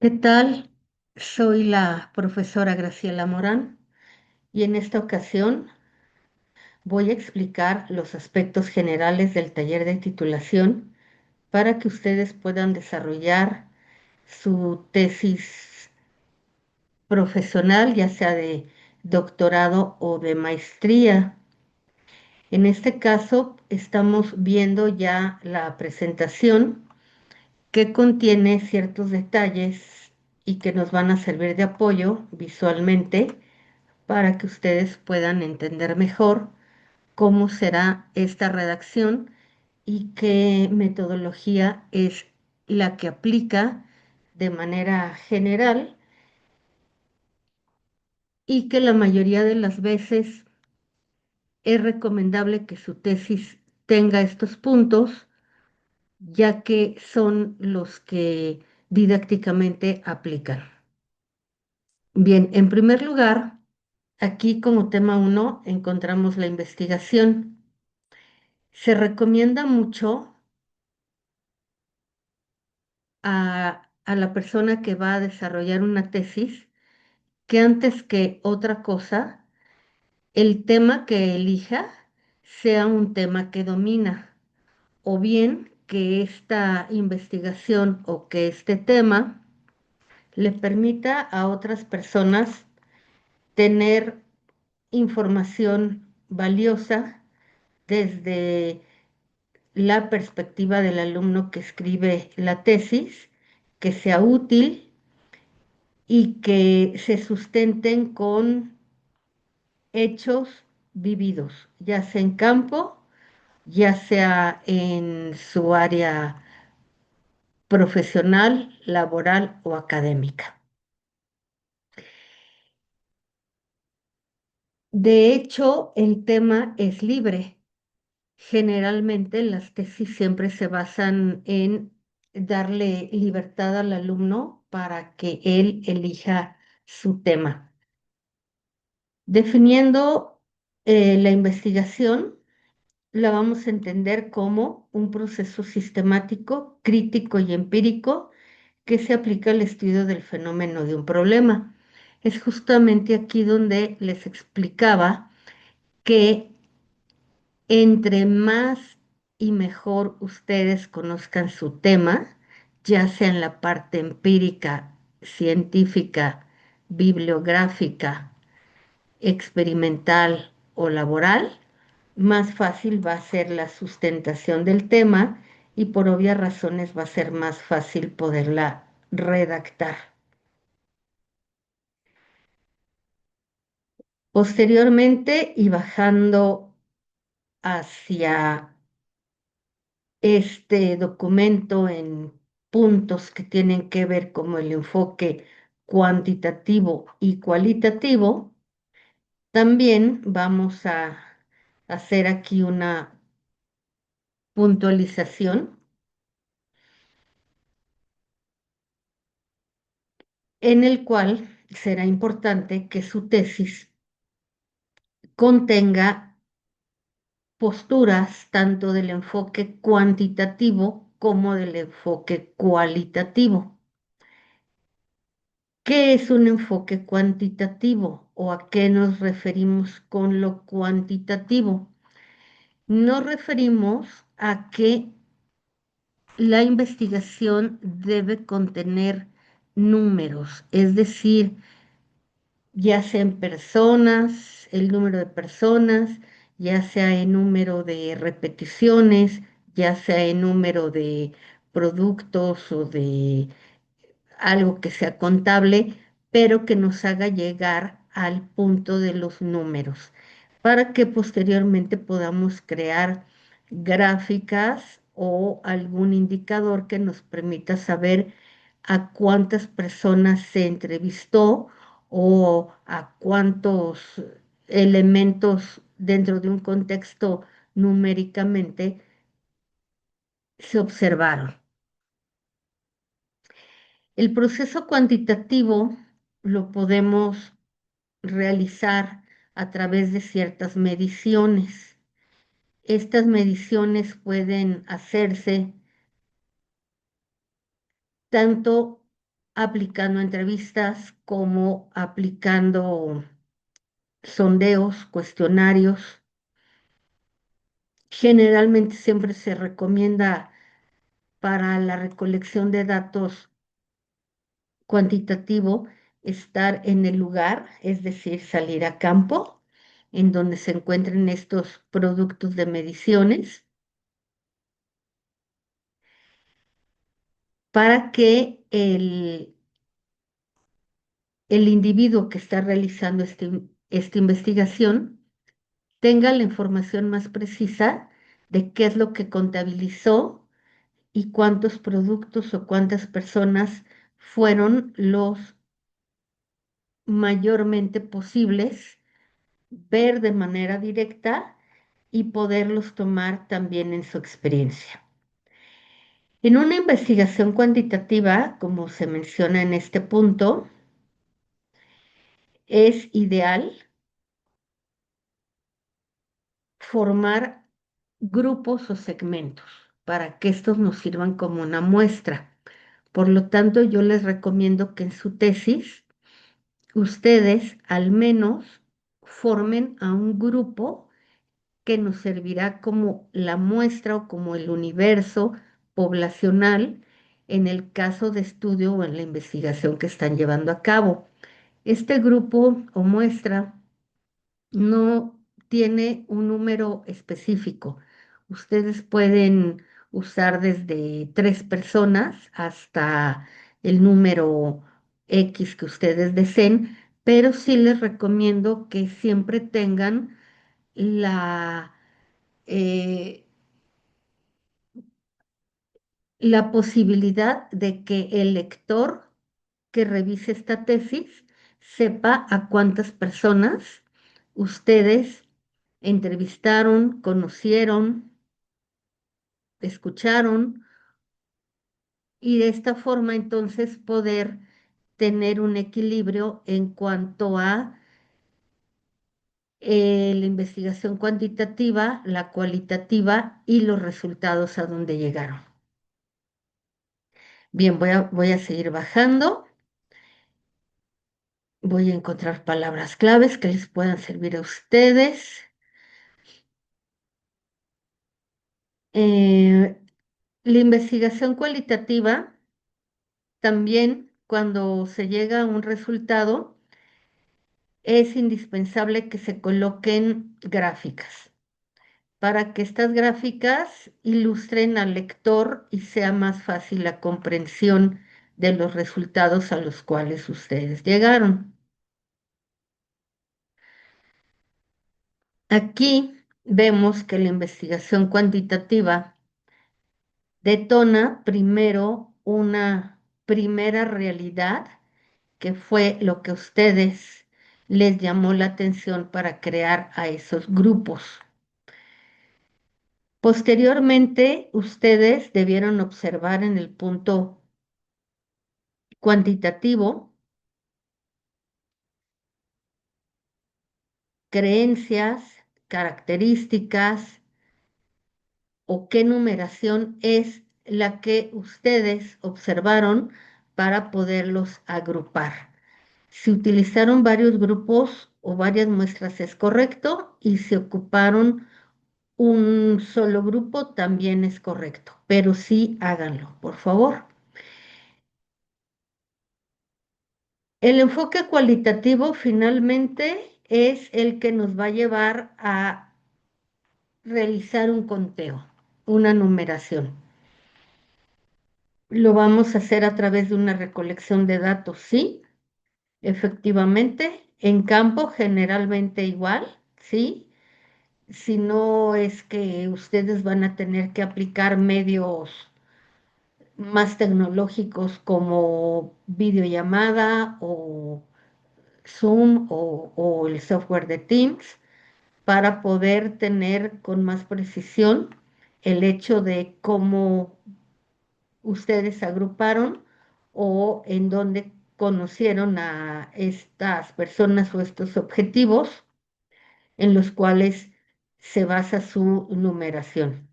¿Qué tal? Soy la profesora Graciela Morán y en esta ocasión voy a explicar los aspectos generales del taller de titulación para que ustedes puedan desarrollar su tesis profesional, ya sea de doctorado o de maestría. En este caso, estamos viendo ya la presentación que contiene ciertos detalles y que nos van a servir de apoyo visualmente para que ustedes puedan entender mejor cómo será esta redacción y qué metodología es la que aplica de manera general y que la mayoría de las veces es recomendable que su tesis tenga estos puntos, ya que son los que didácticamente aplican. Bien, en primer lugar, aquí como tema uno encontramos la investigación. Se recomienda mucho a la persona que va a desarrollar una tesis que antes que otra cosa, el tema que elija sea un tema que domina, o bien que esta investigación o que este tema le permita a otras personas tener información valiosa desde la perspectiva del alumno que escribe la tesis, que sea útil y que se sustenten con hechos vividos, ya sea en campo, ya sea en su área profesional, laboral o académica. De hecho, el tema es libre. Generalmente las tesis siempre se basan en darle libertad al alumno para que él elija su tema. Definiendo la investigación, la vamos a entender como un proceso sistemático, crítico y empírico que se aplica al estudio del fenómeno de un problema. Es justamente aquí donde les explicaba que entre más y mejor ustedes conozcan su tema, ya sea en la parte empírica, científica, bibliográfica, experimental o laboral, más fácil va a ser la sustentación del tema y por obvias razones va a ser más fácil poderla redactar. Posteriormente y bajando hacia este documento en puntos que tienen que ver como el enfoque cuantitativo y cualitativo, también vamos a hacer aquí una puntualización en el cual será importante que su tesis contenga posturas tanto del enfoque cuantitativo como del enfoque cualitativo. ¿Qué es un enfoque cuantitativo o a qué nos referimos con lo cuantitativo? Nos referimos a que la investigación debe contener números, es decir, ya sea en personas, el número de personas, ya sea en número de repeticiones, ya sea en número de productos o de algo que sea contable, pero que nos haga llegar al punto de los números, para que posteriormente podamos crear gráficas o algún indicador que nos permita saber a cuántas personas se entrevistó o a cuántos elementos dentro de un contexto numéricamente se observaron. El proceso cuantitativo lo podemos realizar a través de ciertas mediciones. Estas mediciones pueden hacerse tanto aplicando entrevistas como aplicando sondeos, cuestionarios. Generalmente siempre se recomienda para la recolección de datos cuantitativo estar en el lugar, es decir, salir a campo, en donde se encuentren estos productos de mediciones, para que el individuo que está realizando esta investigación tenga la información más precisa de qué es lo que contabilizó y cuántos productos o cuántas personas fueron los mayormente posibles ver de manera directa y poderlos tomar también en su experiencia. En una investigación cuantitativa, como se menciona en este punto, es ideal formar grupos o segmentos para que estos nos sirvan como una muestra. Por lo tanto, yo les recomiendo que en su tesis ustedes al menos formen a un grupo que nos servirá como la muestra o como el universo poblacional en el caso de estudio o en la investigación que están llevando a cabo. Este grupo o muestra no tiene un número específico. Ustedes pueden usar desde 3 personas hasta el número X que ustedes deseen, pero sí les recomiendo que siempre tengan la, eh, la posibilidad de que el lector que revise esta tesis sepa a cuántas personas ustedes entrevistaron, conocieron, escucharon y de esta forma entonces poder tener un equilibrio en cuanto a la investigación cuantitativa, la cualitativa y los resultados a donde llegaron. Bien, voy a seguir bajando. Voy a encontrar palabras claves que les puedan servir a ustedes. Eh, la investigación cualitativa también, cuando se llega a un resultado, es indispensable que se coloquen gráficas para que estas gráficas ilustren al lector y sea más fácil la comprensión de los resultados a los cuales ustedes llegaron. Aquí vemos que la investigación cuantitativa detona primero una primera realidad que fue lo que a ustedes les llamó la atención para crear a esos grupos. Posteriormente, ustedes debieron observar en el punto cuantitativo creencias, características o qué numeración es la que ustedes observaron para poderlos agrupar. Si utilizaron varios grupos o varias muestras es correcto y si ocuparon un solo grupo también es correcto, pero sí háganlo, por favor. El enfoque cualitativo finalmente es el que nos va a llevar a realizar un conteo, una numeración. Lo vamos a hacer a través de una recolección de datos, sí, efectivamente, en campo generalmente igual, sí. Si no es que ustedes van a tener que aplicar medios más tecnológicos como videollamada o Zoom o el software de Teams para poder tener con más precisión el hecho de cómo ustedes agruparon o en dónde conocieron a estas personas o estos objetivos en los cuales se basa su numeración.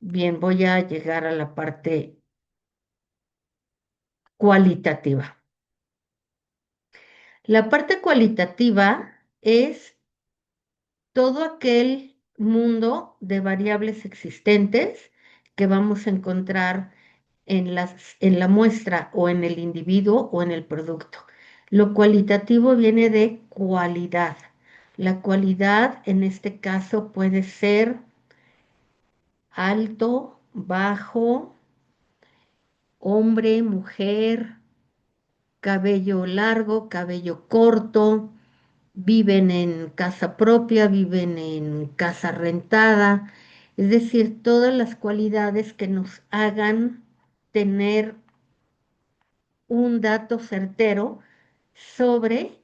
Bien, voy a llegar a la parte cualitativa. La parte cualitativa es todo aquel mundo de variables existentes que vamos a encontrar en la muestra o en el individuo o en el producto. Lo cualitativo viene de cualidad. La cualidad en este caso puede ser alto, bajo, hombre, mujer, cabello largo, cabello corto, viven en casa propia, viven en casa rentada, es decir, todas las cualidades que nos hagan tener un dato certero sobre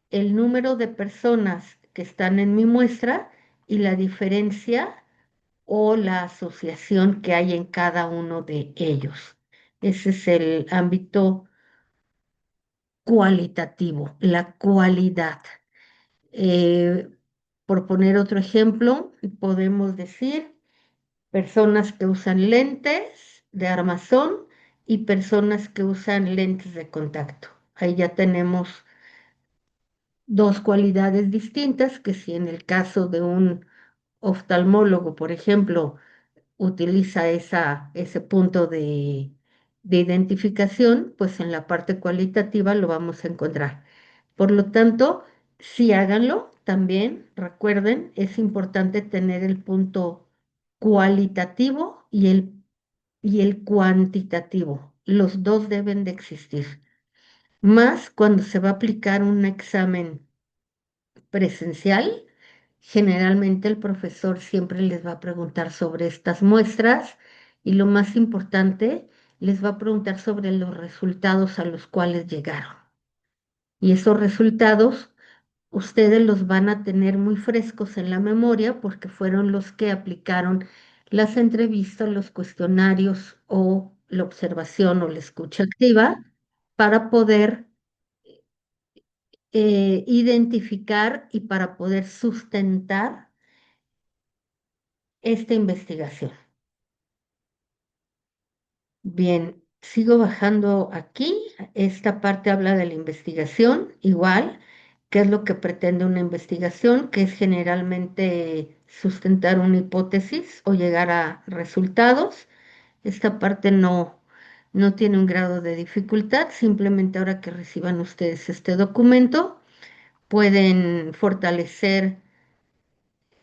el número de personas que están en mi muestra y la diferencia o la asociación que hay en cada uno de ellos. Ese es el ámbito cualitativo, la cualidad. Eh, por poner otro ejemplo, podemos decir personas que usan lentes de armazón y personas que usan lentes de contacto. Ahí ya tenemos dos cualidades distintas que si en el caso de un oftalmólogo, por ejemplo, utiliza ese punto de identificación, pues en la parte cualitativa lo vamos a encontrar. Por lo tanto, sí háganlo también, recuerden, es importante tener el punto cualitativo y el cuantitativo. Los dos deben de existir. Más cuando se va a aplicar un examen presencial, generalmente el profesor siempre les va a preguntar sobre estas muestras y lo más importante, les va a preguntar sobre los resultados a los cuales llegaron. Y esos resultados ustedes los van a tener muy frescos en la memoria porque fueron los que aplicaron las entrevistas, los cuestionarios o la observación o la escucha activa para poder identificar y para poder sustentar esta investigación. Bien, sigo bajando aquí. Esta parte habla de la investigación, igual, qué es lo que pretende una investigación, que es generalmente sustentar una hipótesis o llegar a resultados. Esta parte no tiene un grado de dificultad, simplemente ahora que reciban ustedes este documento, pueden fortalecer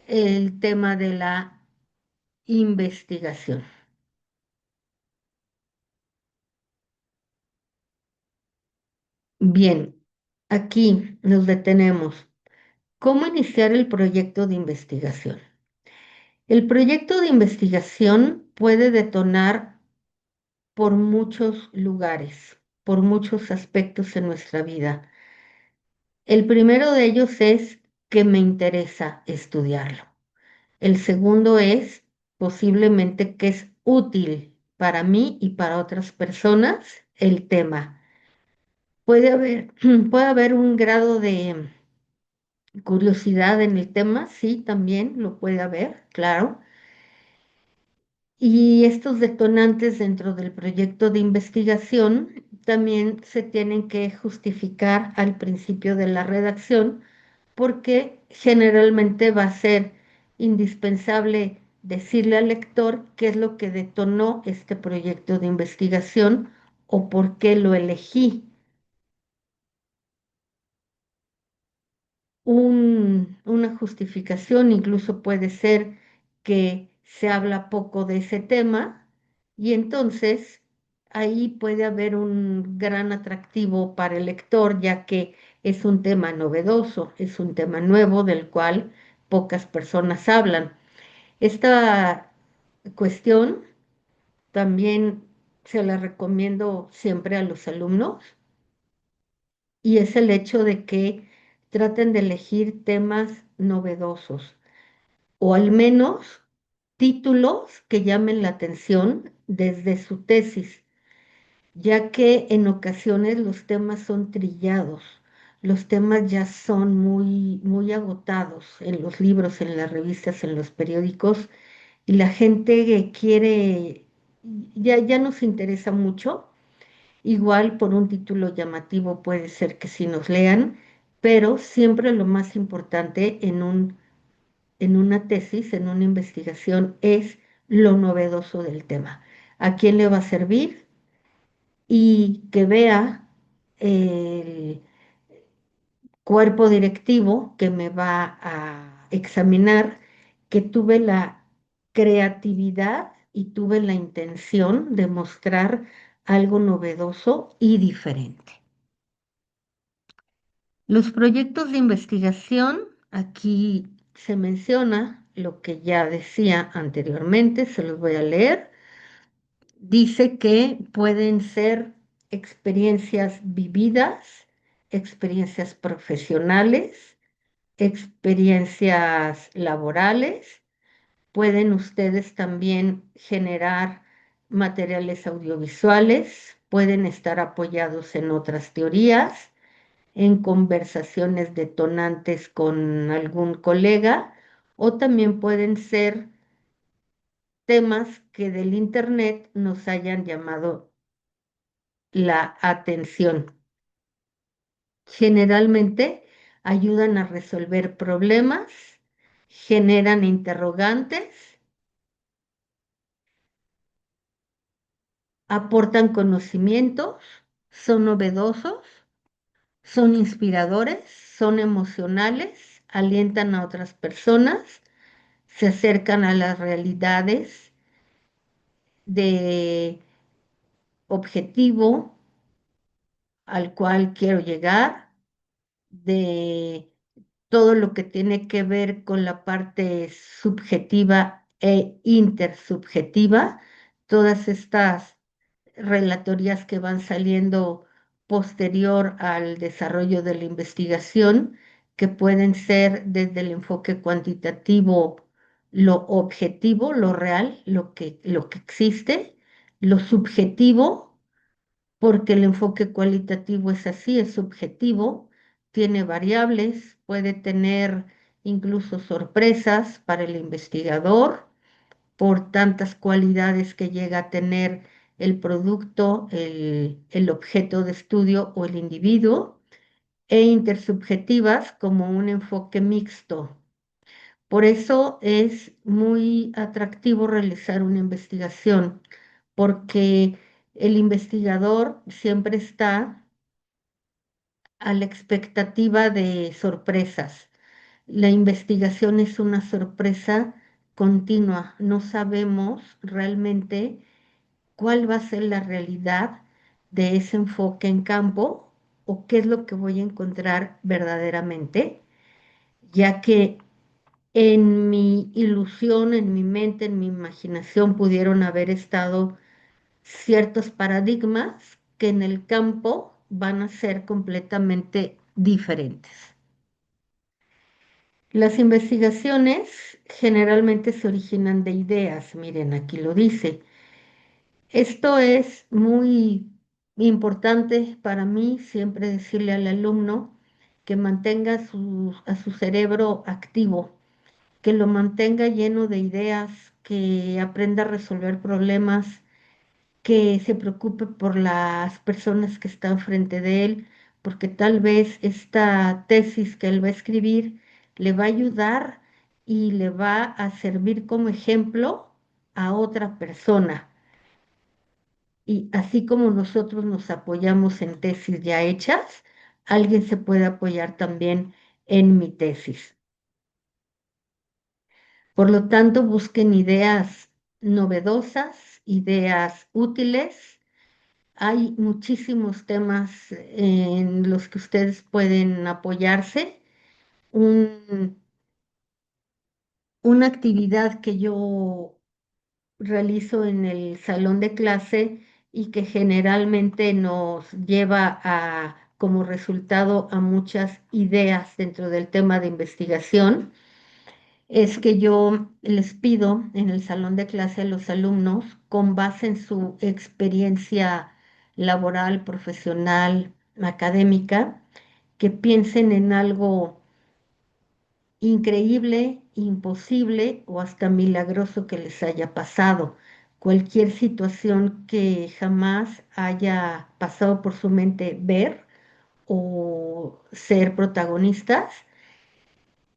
el tema de la investigación. Bien, aquí nos detenemos. ¿Cómo iniciar el proyecto de investigación? El proyecto de investigación puede detonar por muchos lugares, por muchos aspectos en nuestra vida. El primero de ellos es que me interesa estudiarlo. El segundo es posiblemente que es útil para mí y para otras personas el tema. Puede haber un grado de curiosidad en el tema, sí, también lo puede haber, claro. Y estos detonantes dentro del proyecto de investigación también se tienen que justificar al principio de la redacción porque generalmente va a ser indispensable decirle al lector qué es lo que detonó este proyecto de investigación o por qué lo elegí. Una justificación, incluso puede ser que se habla poco de ese tema y entonces ahí puede haber un gran atractivo para el lector, ya que es un tema novedoso, es un tema nuevo del cual pocas personas hablan. Esta cuestión también se la recomiendo siempre a los alumnos y es el hecho de que traten de elegir temas novedosos o al menos títulos que llamen la atención desde su tesis, ya que en ocasiones los temas son trillados, los temas ya son muy agotados en los libros, en las revistas, en los periódicos, y la gente quiere, ya nos interesa mucho Igual por un título llamativo puede ser que sí nos lean, pero siempre lo más importante en una tesis, en una investigación, es lo novedoso del tema. ¿A quién le va a servir? Y que vea el cuerpo directivo que me va a examinar, que tuve la creatividad y tuve la intención de mostrar algo novedoso y diferente. Los proyectos de investigación, aquí se menciona lo que ya decía anteriormente, se los voy a leer. Dice que pueden ser experiencias vividas, experiencias profesionales, experiencias laborales. Pueden ustedes también generar materiales audiovisuales, pueden estar apoyados en otras teorías, en conversaciones detonantes con algún colega, o también pueden ser temas que del Internet nos hayan llamado la atención. Generalmente ayudan a resolver problemas, generan interrogantes, aportan conocimientos, son novedosos, son inspiradores, son emocionales, alientan a otras personas, se acercan a las realidades de objetivo al cual quiero llegar, de todo lo que tiene que ver con la parte subjetiva e intersubjetiva, todas estas relatorías que van saliendo posterior al desarrollo de la investigación, que pueden ser desde el enfoque cuantitativo, lo objetivo, lo real, lo que existe, lo subjetivo, porque el enfoque cualitativo es así, es subjetivo, tiene variables, puede tener incluso sorpresas para el investigador por tantas cualidades que llega a tener el producto, el objeto de estudio o el individuo, e intersubjetivas como un enfoque mixto. Por eso es muy atractivo realizar una investigación, porque el investigador siempre está a la expectativa de sorpresas. La investigación es una sorpresa continua. No sabemos realmente cuál va a ser la realidad de ese enfoque en campo o qué es lo que voy a encontrar verdaderamente, ya que en mi ilusión, en mi mente, en mi imaginación pudieron haber estado ciertos paradigmas que en el campo van a ser completamente diferentes. Las investigaciones generalmente se originan de ideas, miren, aquí lo dice. Esto es muy importante para mí, siempre decirle al alumno que mantenga a su cerebro activo, que lo mantenga lleno de ideas, que aprenda a resolver problemas, que se preocupe por las personas que están frente de él, porque tal vez esta tesis que él va a escribir le va a ayudar y le va a servir como ejemplo a otra persona. Y así como nosotros nos apoyamos en tesis ya hechas, alguien se puede apoyar también en mi tesis. Por lo tanto, busquen ideas novedosas, ideas útiles. Hay muchísimos temas en los que ustedes pueden apoyarse. Un- una actividad que yo realizo en el salón de clase y que generalmente nos lleva a, como resultado a muchas ideas dentro del tema de investigación, es que yo les pido en el salón de clase a los alumnos, con base en su experiencia laboral, profesional, académica, que piensen en algo increíble, imposible o hasta milagroso que les haya pasado, cualquier situación que jamás haya pasado por su mente ver o ser protagonistas,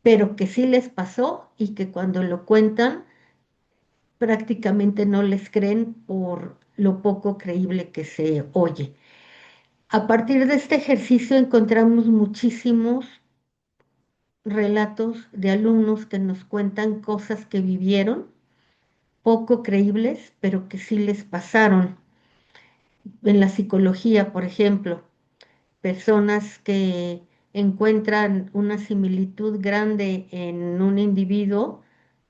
pero que sí les pasó y que cuando lo cuentan prácticamente no les creen por lo poco creíble que se oye. A partir de este ejercicio encontramos muchísimos relatos de alumnos que nos cuentan cosas que vivieron, poco creíbles, pero que sí les pasaron. En la psicología, por ejemplo, personas que encuentran una similitud grande en un individuo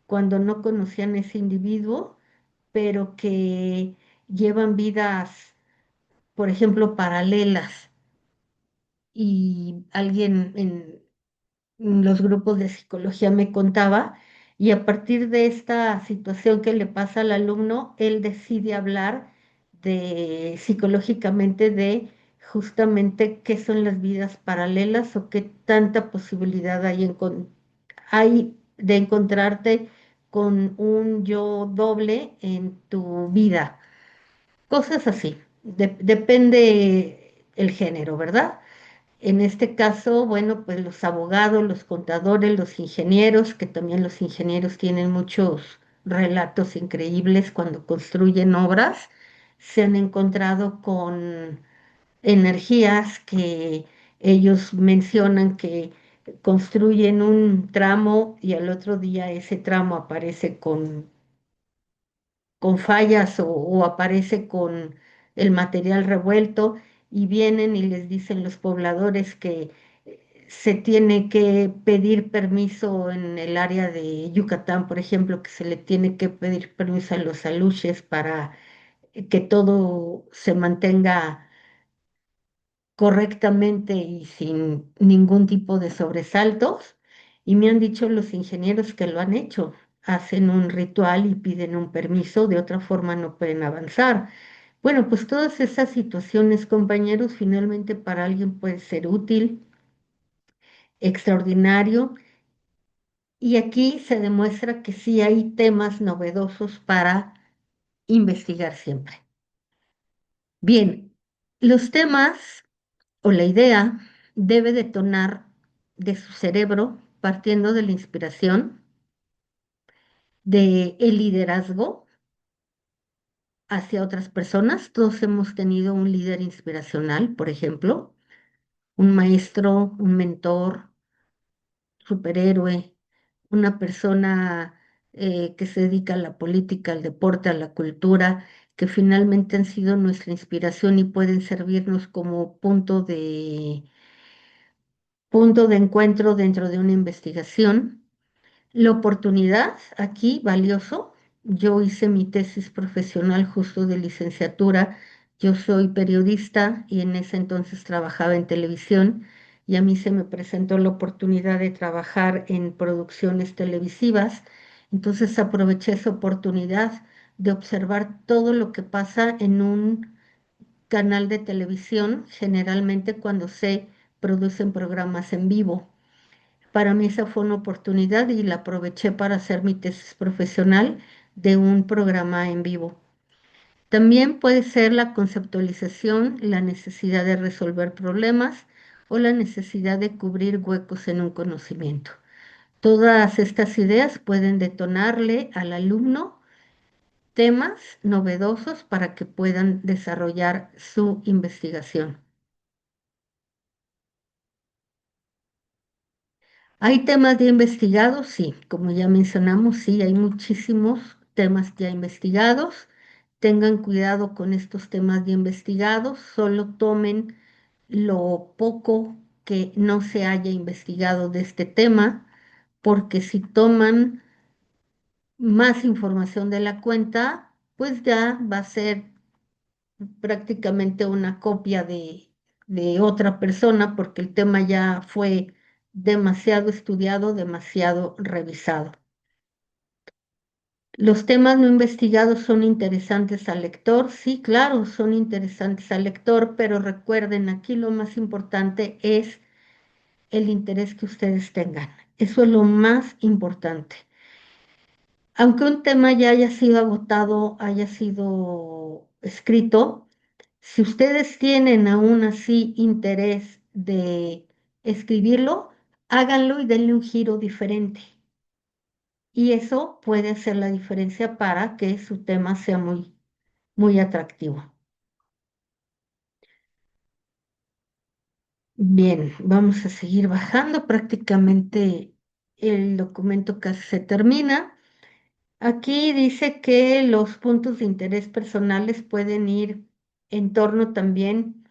cuando no conocían ese individuo, pero que llevan vidas, por ejemplo, paralelas. Y alguien en los grupos de psicología me contaba, y a partir de esta situación que le pasa al alumno, él decide hablar de psicológicamente de justamente qué son las vidas paralelas o qué tanta posibilidad hay de encontrarte con un yo doble en tu vida. Cosas así. Depende el género, ¿verdad? En este caso, bueno, pues los abogados, los contadores, los ingenieros, que también los ingenieros tienen muchos relatos increíbles cuando construyen obras, se han encontrado con energías que ellos mencionan que construyen un tramo y al otro día ese tramo aparece con fallas o aparece con el material revuelto y vienen y les dicen los pobladores que se tiene que pedir permiso en el área de Yucatán, por ejemplo, que se le tiene que pedir permiso a los aluches para que todo se mantenga correctamente y sin ningún tipo de sobresaltos. Y me han dicho los ingenieros que lo han hecho. Hacen un ritual y piden un permiso, de otra forma no pueden avanzar. Bueno, pues todas esas situaciones, compañeros, finalmente para alguien puede ser útil, extraordinario. Y aquí se demuestra que sí hay temas novedosos para investigar siempre. Bien, los temas o la idea debe detonar de su cerebro partiendo de la inspiración, de el liderazgo hacia otras personas. Todos hemos tenido un líder inspiracional, por ejemplo, un maestro, un mentor, superhéroe, una persona que se dedica a la política, al deporte, a la cultura, que finalmente han sido nuestra inspiración y pueden servirnos como punto de encuentro dentro de una investigación. La oportunidad aquí, valioso. Yo hice mi tesis profesional justo de licenciatura. Yo soy periodista y en ese entonces trabajaba en televisión y a mí se me presentó la oportunidad de trabajar en producciones televisivas. Entonces aproveché esa oportunidad de observar todo lo que pasa en un canal de televisión, generalmente cuando se producen programas en vivo. Para mí esa fue una oportunidad y la aproveché para hacer mi tesis profesional de un programa en vivo. También puede ser la conceptualización, la necesidad de resolver problemas o la necesidad de cubrir huecos en un conocimiento. Todas estas ideas pueden detonarle al alumno temas novedosos para que puedan desarrollar su investigación. ¿Hay temas ya investigados? Sí, como ya mencionamos, sí, hay muchísimos temas ya investigados. Tengan cuidado con estos temas ya investigados, solo tomen lo poco que no se haya investigado de este tema, porque si toman más información de la cuenta, pues ya va a ser prácticamente una copia de otra persona, porque el tema ya fue demasiado estudiado, demasiado revisado. Los temas no investigados son interesantes al lector, sí, claro, son interesantes al lector, pero recuerden, aquí lo más importante es el interés que ustedes tengan. Eso es lo más importante. Aunque un tema ya haya sido agotado, haya sido escrito, si ustedes tienen aún así interés de escribirlo, háganlo y denle un giro diferente. Y eso puede hacer la diferencia para que su tema sea muy, muy atractivo. Bien, vamos a seguir bajando. Prácticamente el documento casi se termina. Aquí dice que los puntos de interés personales pueden ir en torno también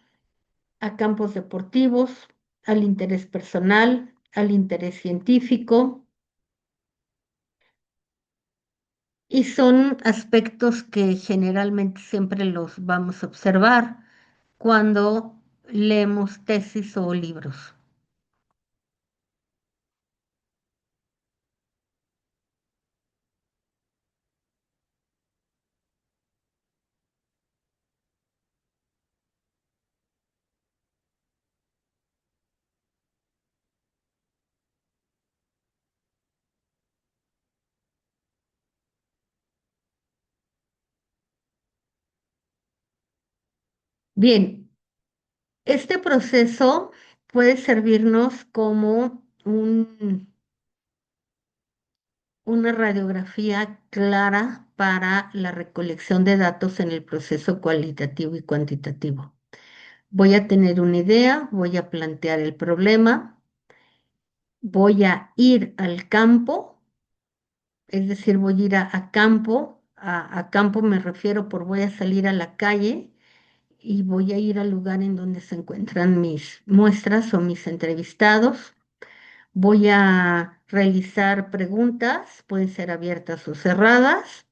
a campos deportivos, al interés personal, al interés científico, y son aspectos que generalmente siempre los vamos a observar cuando leemos tesis o libros. Bien, este proceso puede servirnos como una radiografía clara para la recolección de datos en el proceso cualitativo y cuantitativo. Voy a tener una idea, voy a plantear el problema, voy a ir al campo, es decir, voy a ir a campo, a campo me refiero por voy a salir a la calle y voy a ir al lugar en donde se encuentran mis muestras o mis entrevistados. Voy a realizar preguntas, pueden ser abiertas o cerradas.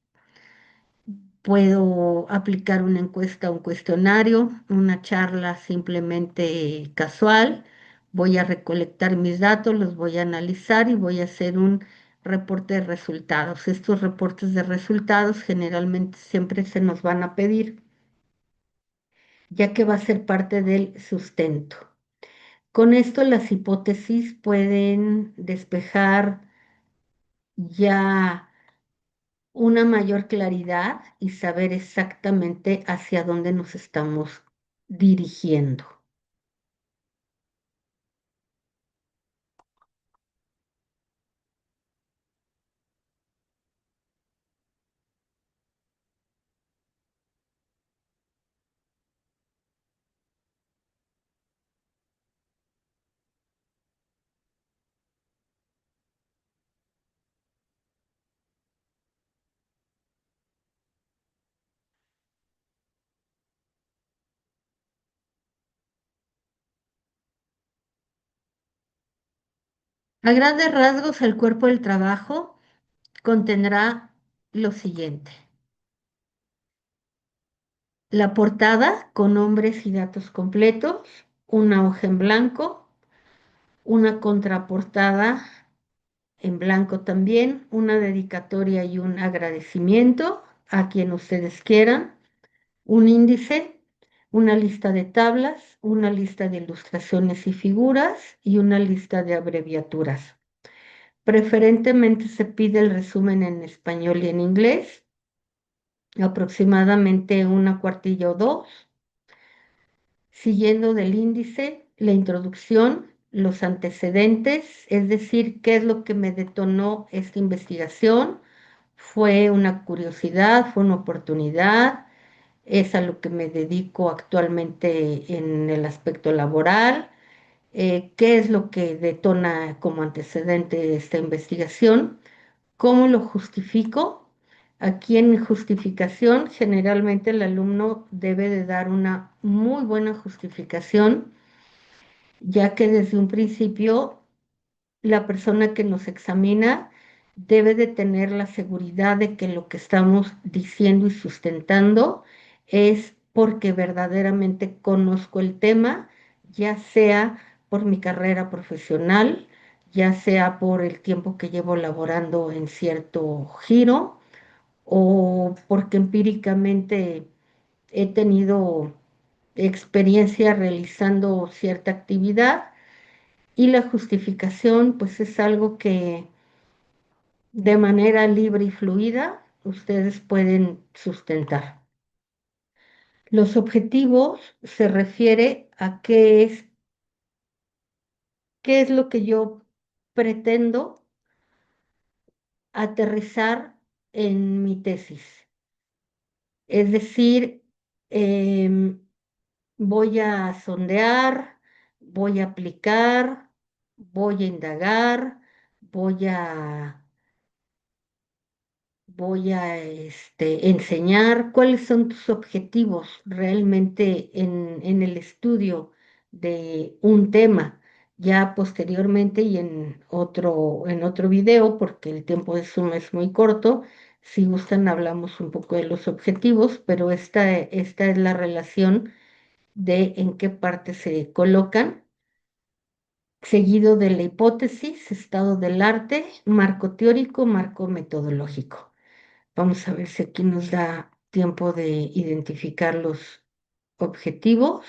Puedo aplicar una encuesta, un cuestionario, una charla simplemente casual. Voy a recolectar mis datos, los voy a analizar y voy a hacer un reporte de resultados. Estos reportes de resultados generalmente siempre se nos van a pedir, ya que va a ser parte del sustento. Con esto las hipótesis pueden despejar ya una mayor claridad y saber exactamente hacia dónde nos estamos dirigiendo. A grandes rasgos, el cuerpo del trabajo contendrá lo siguiente: la portada con nombres y datos completos, una hoja en blanco, una contraportada en blanco también, una dedicatoria y un agradecimiento a quien ustedes quieran, un índice, una lista de tablas, una lista de ilustraciones y figuras y una lista de abreviaturas. Preferentemente se pide el resumen en español y en inglés, aproximadamente una cuartilla o dos, siguiendo del índice, la introducción, los antecedentes, es decir, qué es lo que me detonó esta investigación. Fue una curiosidad, fue una oportunidad, es a lo que me dedico actualmente en el aspecto laboral. ¿Qué es lo que detona como antecedente esta investigación? ¿Cómo lo justifico? Aquí en justificación, generalmente el alumno debe de dar una muy buena justificación, ya que desde un principio la persona que nos examina debe de tener la seguridad de que lo que estamos diciendo y sustentando es porque verdaderamente conozco el tema, ya sea por mi carrera profesional, ya sea por el tiempo que llevo laborando en cierto giro o porque empíricamente he tenido experiencia realizando cierta actividad, y la justificación, pues es algo que de manera libre y fluida, ustedes pueden sustentar. Los objetivos se refiere a qué es lo que yo pretendo aterrizar en mi tesis. Es decir, em, voy a sondear, voy a aplicar, voy a indagar, voy a enseñar cuáles son tus objetivos realmente en el estudio de un tema. Ya posteriormente y en otro video, porque el tiempo de Zoom es muy corto, si gustan hablamos un poco de los objetivos, pero esta es la relación de en qué parte se colocan, seguido de la hipótesis, estado del arte, marco teórico, marco metodológico. Vamos a ver si aquí nos da tiempo de identificar los objetivos.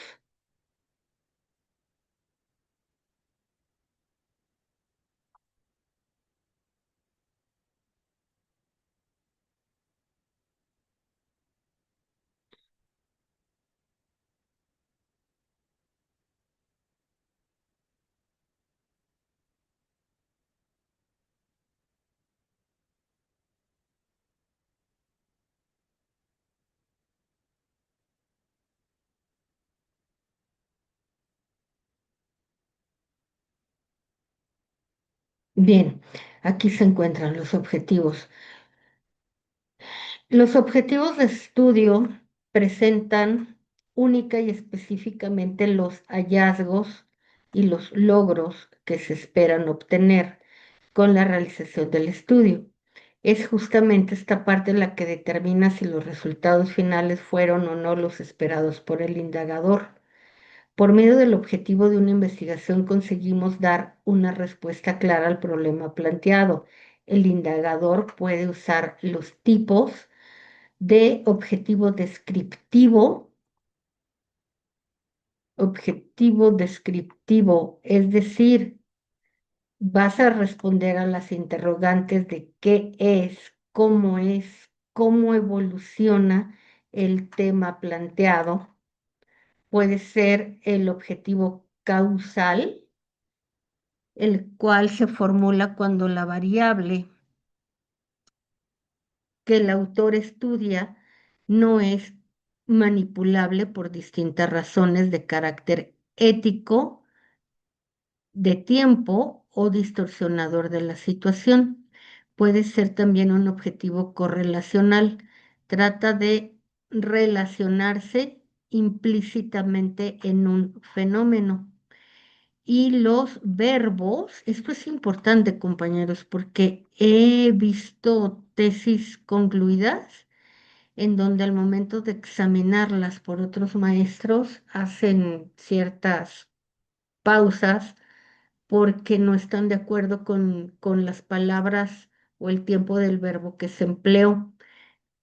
Bien, aquí se encuentran los objetivos. Los objetivos de estudio presentan única y específicamente los hallazgos y los logros que se esperan obtener con la realización del estudio. Es justamente esta parte la que determina si los resultados finales fueron o no los esperados por el indagador. Por medio del objetivo de una investigación conseguimos dar una respuesta clara al problema planteado. El indagador puede usar los tipos de objetivo descriptivo, es decir, vas a responder a las interrogantes de qué es, cómo evoluciona el tema planteado. Puede ser el objetivo causal, el cual se formula cuando la variable que el autor estudia no es manipulable por distintas razones de carácter ético, de tiempo o distorsionador de la situación. Puede ser también un objetivo correlacional. Trata de relacionarse implícitamente en un fenómeno. Y los verbos, esto es importante, compañeros, porque he visto tesis concluidas en donde al momento de examinarlas por otros maestros hacen ciertas pausas porque no están de acuerdo con las palabras o el tiempo del verbo que se empleó.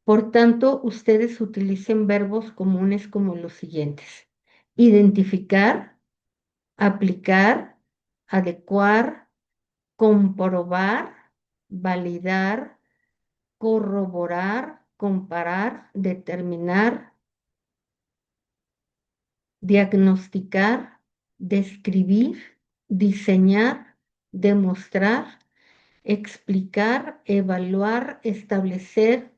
Por tanto, ustedes utilicen verbos comunes como los siguientes: identificar, aplicar, adecuar, comprobar, validar, corroborar, comparar, determinar, diagnosticar, describir, diseñar, demostrar, explicar, evaluar, establecer,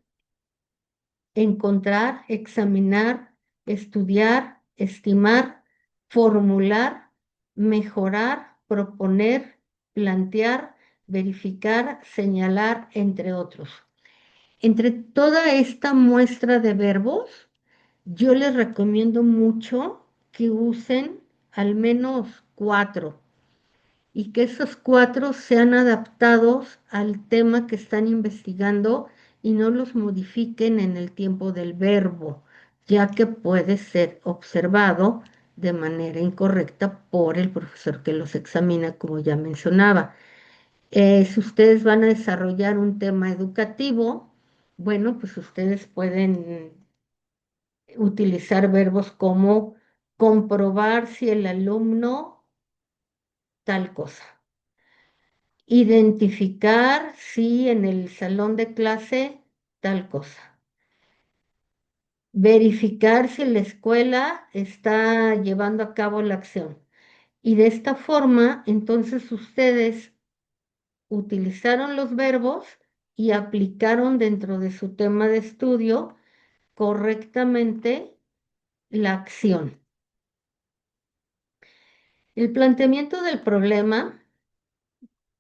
encontrar, examinar, estudiar, estimar, formular, mejorar, proponer, plantear, verificar, señalar, entre otros. Entre toda esta muestra de verbos, yo les recomiendo mucho que usen al menos 4 y que esos 4 sean adaptados al tema que están investigando y no los modifiquen en el tiempo del verbo, ya que puede ser observado de manera incorrecta por el profesor que los examina, como ya mencionaba. Si ustedes van a desarrollar un tema educativo, bueno, pues ustedes pueden utilizar verbos como comprobar si el alumno tal cosa. Identificar si en el salón de clase tal cosa. Verificar si la escuela está llevando a cabo la acción. Y de esta forma, entonces ustedes utilizaron los verbos y aplicaron dentro de su tema de estudio correctamente la acción. El planteamiento del problema,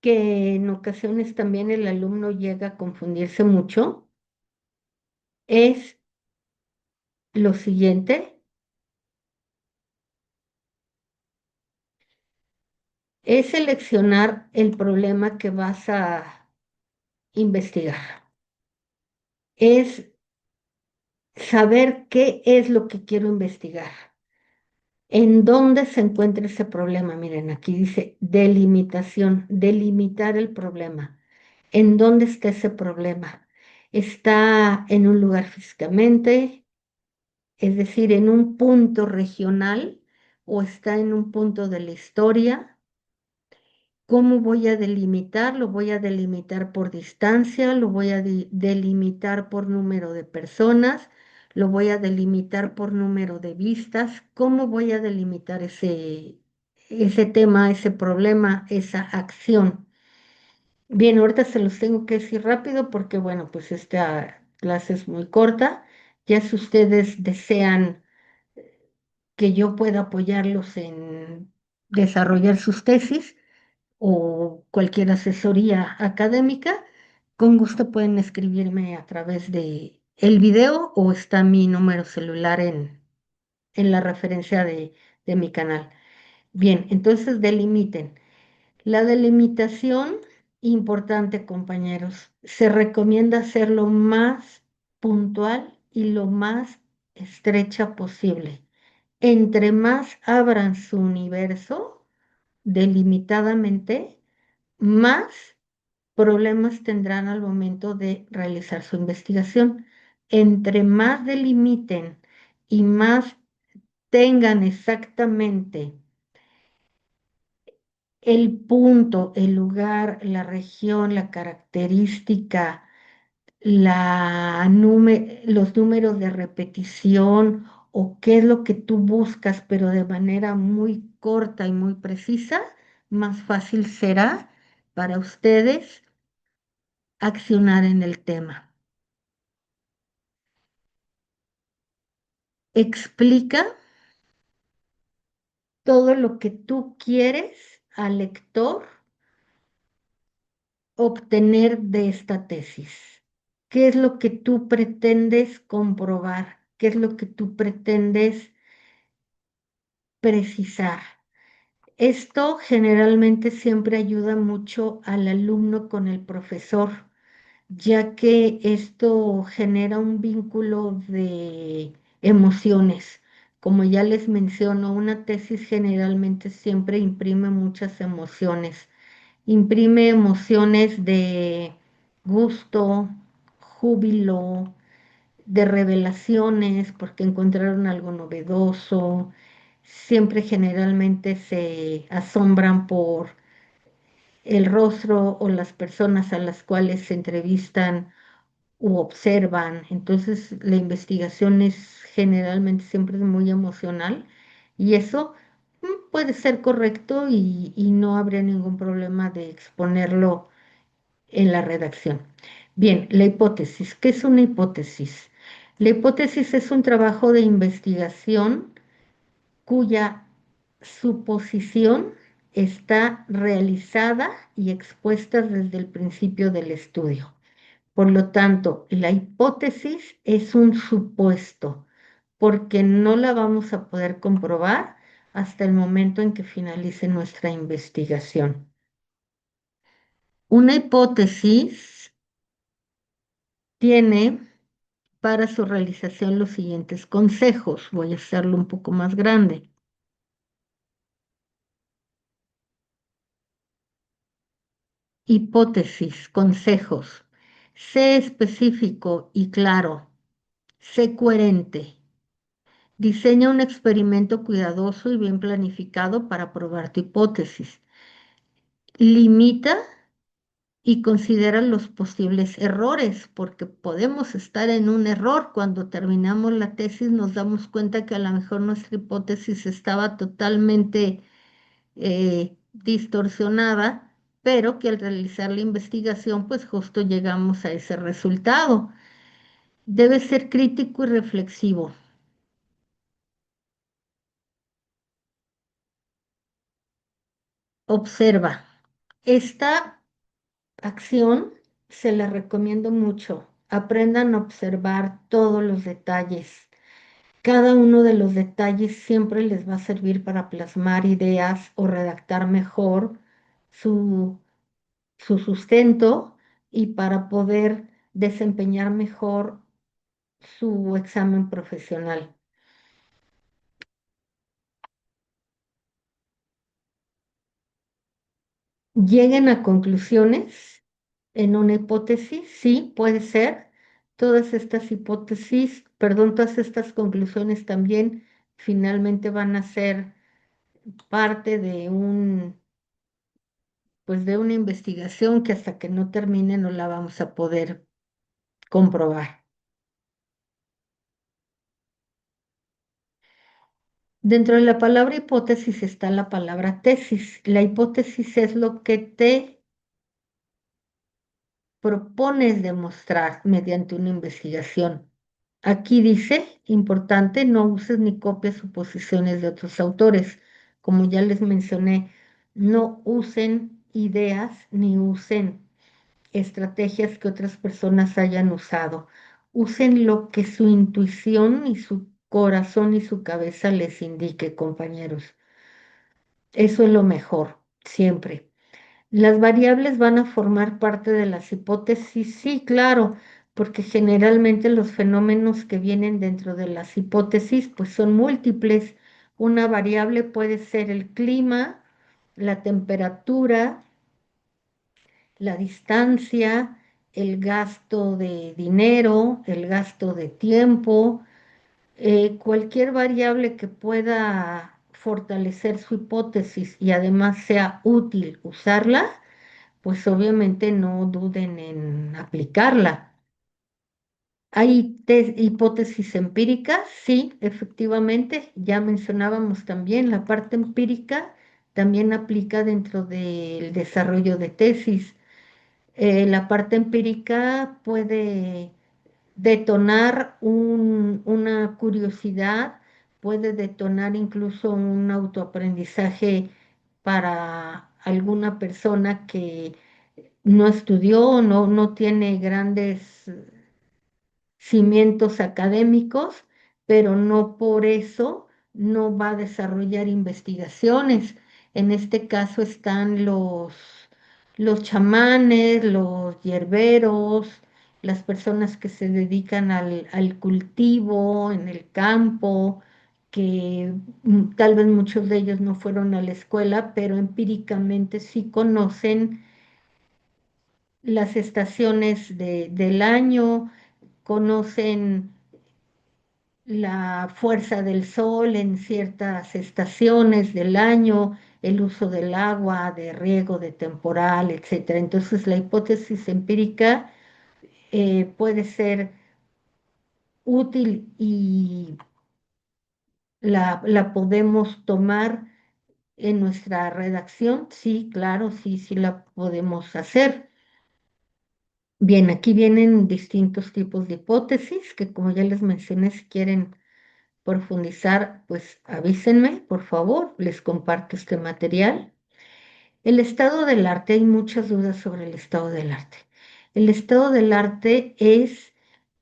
que en ocasiones también el alumno llega a confundirse mucho, es lo siguiente, es seleccionar el problema que vas a investigar. Es saber qué es lo que quiero investigar. ¿En dónde se encuentra ese problema? Miren, aquí dice delimitación, delimitar el problema. ¿En dónde está ese problema? ¿Está en un lugar físicamente, es decir, en un punto regional, o está en un punto de la historia? ¿Cómo voy a delimitar? Lo voy a delimitar por distancia, lo voy a delimitar por número de personas, lo voy a delimitar por número de vistas. ¿Cómo voy a delimitar ese tema, ese problema, esa acción? Bien, ahorita se los tengo que decir rápido porque, bueno, pues esta clase es muy corta. Ya si ustedes desean que yo pueda apoyarlos en desarrollar sus tesis o cualquier asesoría académica, con gusto pueden escribirme a través de el video o está mi número celular en la referencia de mi canal. Bien, entonces delimiten. La delimitación, importante, compañeros, se recomienda hacerlo más puntual y lo más estrecha posible. Entre más abran su universo delimitadamente, más problemas tendrán al momento de realizar su investigación. Entre más delimiten y más tengan exactamente el punto, el lugar, la región, la característica, los números de repetición o qué es lo que tú buscas, pero de manera muy corta y muy precisa, más fácil será para ustedes accionar en el tema. Explica todo lo que tú quieres al lector obtener de esta tesis. ¿Qué es lo que tú pretendes comprobar? ¿Qué es lo que tú pretendes precisar? Esto generalmente siempre ayuda mucho al alumno con el profesor, ya que esto genera un vínculo de emociones. Como ya les menciono, una tesis generalmente siempre imprime muchas emociones. Imprime emociones de gusto, júbilo, de revelaciones, porque encontraron algo novedoso. Siempre generalmente se asombran por el rostro o las personas a las cuales se entrevistan u observan. Entonces, la investigación es generalmente siempre es muy emocional y eso puede ser correcto y no habría ningún problema de exponerlo en la redacción. Bien, la hipótesis. ¿Qué es una hipótesis? La hipótesis es un trabajo de investigación cuya suposición está realizada y expuesta desde el principio del estudio. Por lo tanto, la hipótesis es un supuesto, porque no la vamos a poder comprobar hasta el momento en que finalice nuestra investigación. Una hipótesis tiene para su realización los siguientes consejos. Voy a hacerlo un poco más grande. Hipótesis, consejos. Sé específico y claro. Sé coherente. Diseña un experimento cuidadoso y bien planificado para probar tu hipótesis. Limita y considera los posibles errores, porque podemos estar en un error. Cuando terminamos la tesis nos damos cuenta que a lo mejor nuestra hipótesis estaba totalmente distorsionada, pero que al realizar la investigación, pues justo llegamos a ese resultado. Debe ser crítico y reflexivo. Observa. Esta acción se la recomiendo mucho. Aprendan a observar todos los detalles. Cada uno de los detalles siempre les va a servir para plasmar ideas o redactar mejor su, su sustento y para poder desempeñar mejor su examen profesional. Lleguen a conclusiones en una hipótesis, sí, puede ser. Todas estas hipótesis, perdón, todas estas conclusiones también finalmente van a ser parte de pues de una investigación que hasta que no termine no la vamos a poder comprobar. Dentro de la palabra hipótesis está la palabra tesis. La hipótesis es lo que te propones demostrar mediante una investigación. Aquí dice, importante, no uses ni copies suposiciones de otros autores. Como ya les mencioné, no usen ideas ni usen estrategias que otras personas hayan usado. Usen lo que su intuición y su corazón y su cabeza les indique, compañeros. Eso es lo mejor, siempre. Las variables van a formar parte de las hipótesis, sí, claro, porque generalmente los fenómenos que vienen dentro de las hipótesis pues son múltiples. Una variable puede ser el clima, la temperatura, la distancia, el gasto de dinero, el gasto de tiempo, cualquier variable que pueda fortalecer su hipótesis y además sea útil usarla, pues obviamente no duden en aplicarla. ¿Hay hipótesis empíricas? Sí, efectivamente. Ya mencionábamos también la parte empírica, también aplica dentro del desarrollo de tesis. La parte empírica puede detonar una curiosidad, puede detonar incluso un autoaprendizaje para alguna persona que no estudió, no tiene grandes cimientos académicos, pero no por eso no va a desarrollar investigaciones. En este caso están los chamanes, los hierberos, las personas que se dedican al cultivo en el campo, que tal vez muchos de ellos no fueron a la escuela, pero empíricamente sí conocen las estaciones del año, conocen la fuerza del sol en ciertas estaciones del año, el uso del agua, de riego, de temporal, etcétera. Entonces, la hipótesis empírica puede ser útil y la podemos tomar en nuestra redacción. Sí, claro, sí, sí la podemos hacer. Bien, aquí vienen distintos tipos de hipótesis que, como ya les mencioné, si quieren profundizar, pues avísenme, por favor, les comparto este material. El estado del arte, hay muchas dudas sobre el estado del arte. El estado del arte es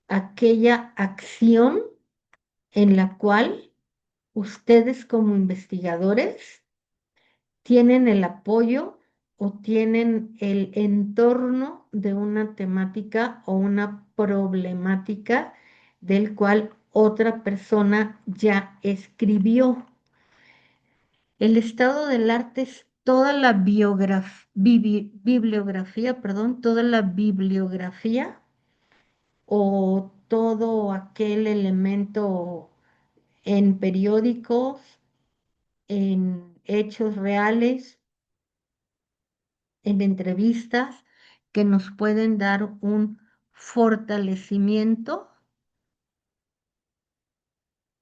aquella acción en la cual ustedes como investigadores tienen el apoyo o tienen el entorno de una temática o una problemática del cual otra persona ya escribió. El estado del arte es toda la bibliografía, perdón, toda la bibliografía o todo aquel elemento en periódicos, en hechos reales, en entrevistas que nos pueden dar un fortalecimiento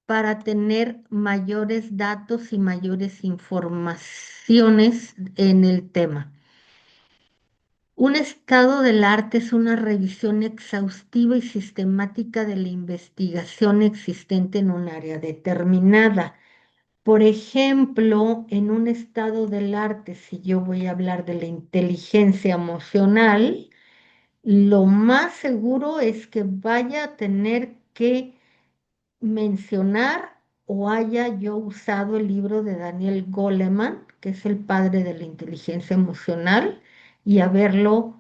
para tener mayores datos y mayores informaciones en el tema. Un estado del arte es una revisión exhaustiva y sistemática de la investigación existente en un área determinada. Por ejemplo, en un estado del arte, si yo voy a hablar de la inteligencia emocional, lo más seguro es que vaya a tener que mencionar o haya yo usado el libro de Daniel Goleman, que es el padre de la inteligencia emocional, y haberlo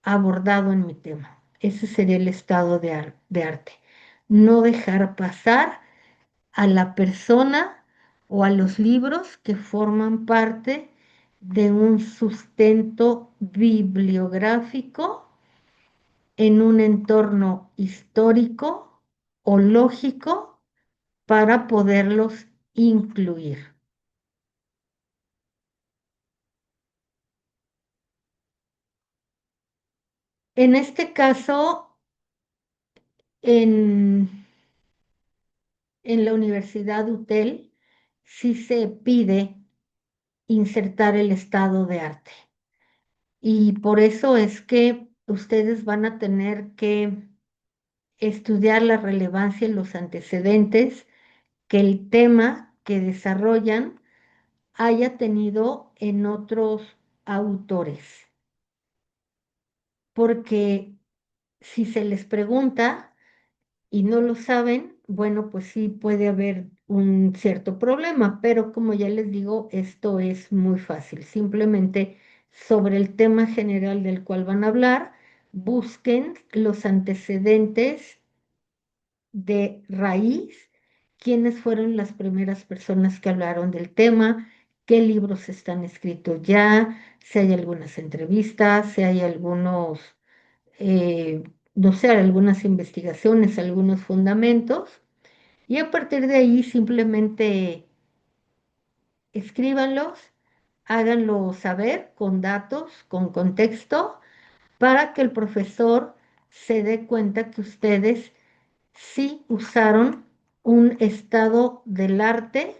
abordado en mi tema. Ese sería el estado de arte. No dejar pasar a la persona o a los libros que forman parte de un sustento bibliográfico en un entorno histórico o lógico para poderlos incluir. En este caso, en, en la Universidad UTEL, sí se pide insertar el estado de arte. Y por eso es que ustedes van a tener que estudiar la relevancia y los antecedentes que el tema que desarrollan haya tenido en otros autores. Porque si se les pregunta y no lo saben, bueno, pues sí puede haber un cierto problema, pero como ya les digo, esto es muy fácil. Simplemente sobre el tema general del cual van a hablar, busquen los antecedentes de raíz, quiénes fueron las primeras personas que hablaron del tema, qué libros están escritos ya, si hay algunas entrevistas, si hay algunos, eh, no sé, algunas investigaciones, algunos fundamentos, y a partir de ahí simplemente escríbanlos, háganlo saber con datos, con contexto, para que el profesor se dé cuenta que ustedes sí usaron un estado del arte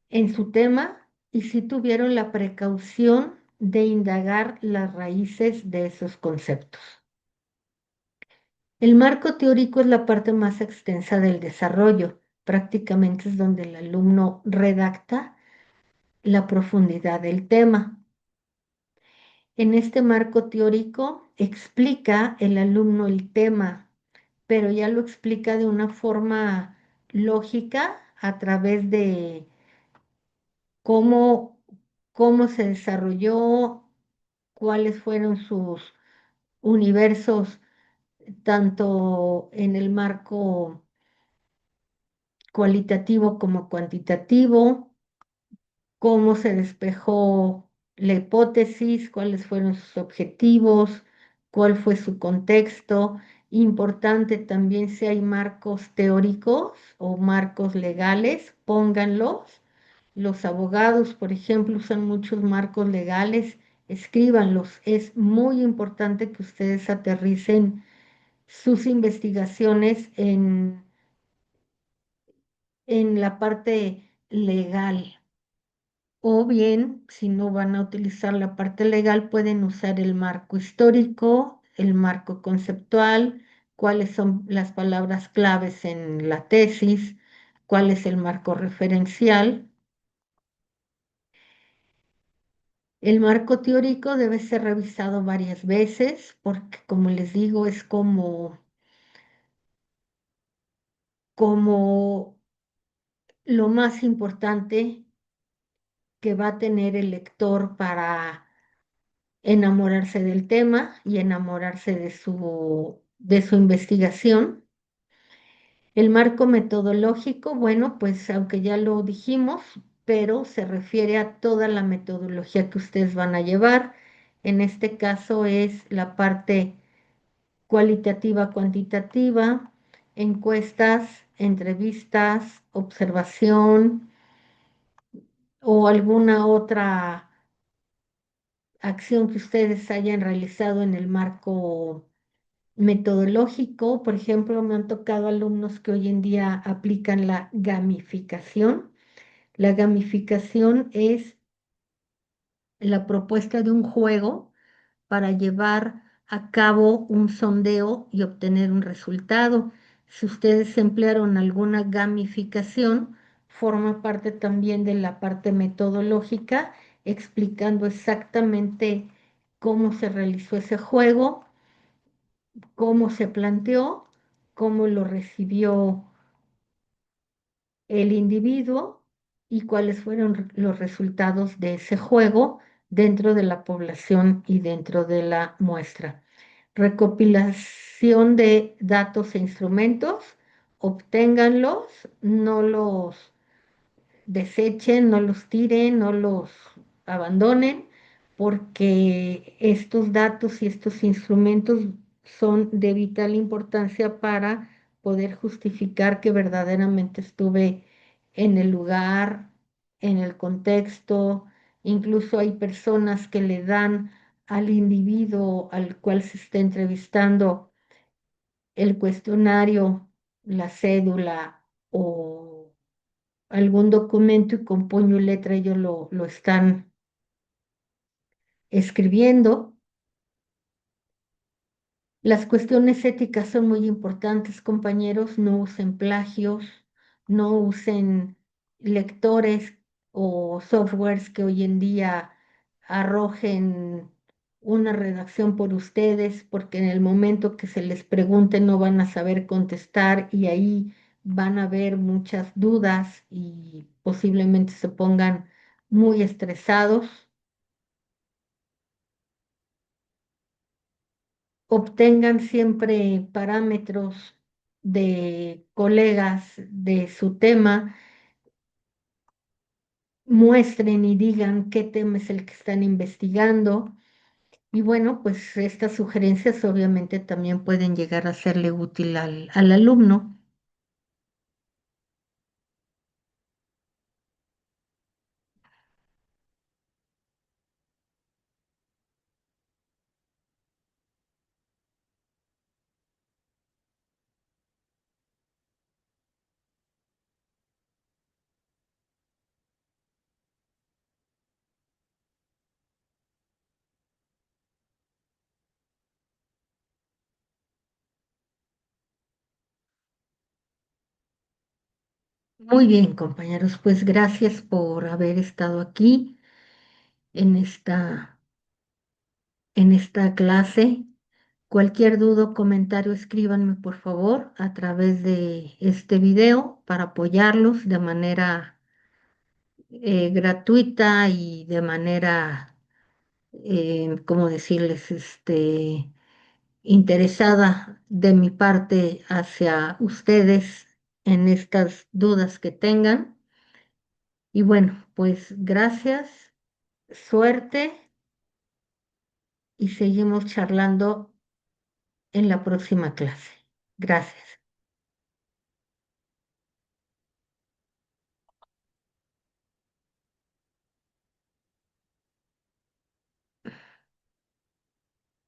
en su tema y sí tuvieron la precaución de indagar las raíces de esos conceptos. El marco teórico es la parte más extensa del desarrollo. Prácticamente es donde el alumno redacta la profundidad del tema. En este marco teórico explica el alumno el tema, pero ya lo explica de una forma lógica a través de cómo, cómo se desarrolló, cuáles fueron sus universos, tanto en el marco cualitativo como cuantitativo, cómo se despejó la hipótesis, cuáles fueron sus objetivos, cuál fue su contexto. Importante también si hay marcos teóricos o marcos legales, pónganlos. Los abogados, por ejemplo, usan muchos marcos legales, escríbanlos. Es muy importante que ustedes aterricen sus investigaciones en la parte legal. O bien, si no van a utilizar la parte legal, pueden usar el marco histórico, el marco conceptual, cuáles son las palabras claves en la tesis, cuál es el marco referencial. El marco teórico debe ser revisado varias veces porque, como les digo, es como lo más importante que va a tener el lector para enamorarse del tema y enamorarse de su investigación. El marco metodológico, bueno, pues aunque ya lo dijimos, pero se refiere a toda la metodología que ustedes van a llevar. En este caso es la parte cualitativa, cuantitativa, encuestas, entrevistas, observación o alguna otra acción que ustedes hayan realizado en el marco metodológico. Por ejemplo, me han tocado alumnos que hoy en día aplican la gamificación. La gamificación es la propuesta de un juego para llevar a cabo un sondeo y obtener un resultado. Si ustedes emplearon alguna gamificación, forma parte también de la parte metodológica, explicando exactamente cómo se realizó ese juego, cómo se planteó, cómo lo recibió el individuo y cuáles fueron los resultados de ese juego dentro de la población y dentro de la muestra. Recopilación de datos e instrumentos, obténganlos, no los desechen, no los tiren, no los abandonen, porque estos datos y estos instrumentos son de vital importancia para poder justificar que verdaderamente estuve en el lugar, en el contexto. Incluso hay personas que le dan al individuo al cual se está entrevistando el cuestionario, la cédula o algún documento y con puño y letra ellos lo están escribiendo. Las cuestiones éticas son muy importantes, compañeros. No usen plagios, no usen lectores o softwares que hoy en día arrojen una redacción por ustedes, porque en el momento que se les pregunte no van a saber contestar y ahí van a haber muchas dudas y posiblemente se pongan muy estresados. Obtengan siempre parámetros de colegas de su tema, muestren y digan qué tema es el que están investigando. Y bueno, pues estas sugerencias obviamente también pueden llegar a serle útil al alumno. Muy bien, compañeros, pues gracias por haber estado aquí en esta clase. Cualquier duda o comentario, escríbanme por favor a través de este video para apoyarlos de manera gratuita y de manera, ¿cómo decirles? Interesada de mi parte hacia ustedes en estas dudas que tengan. Y bueno, pues gracias, suerte y seguimos charlando en la próxima clase. Gracias.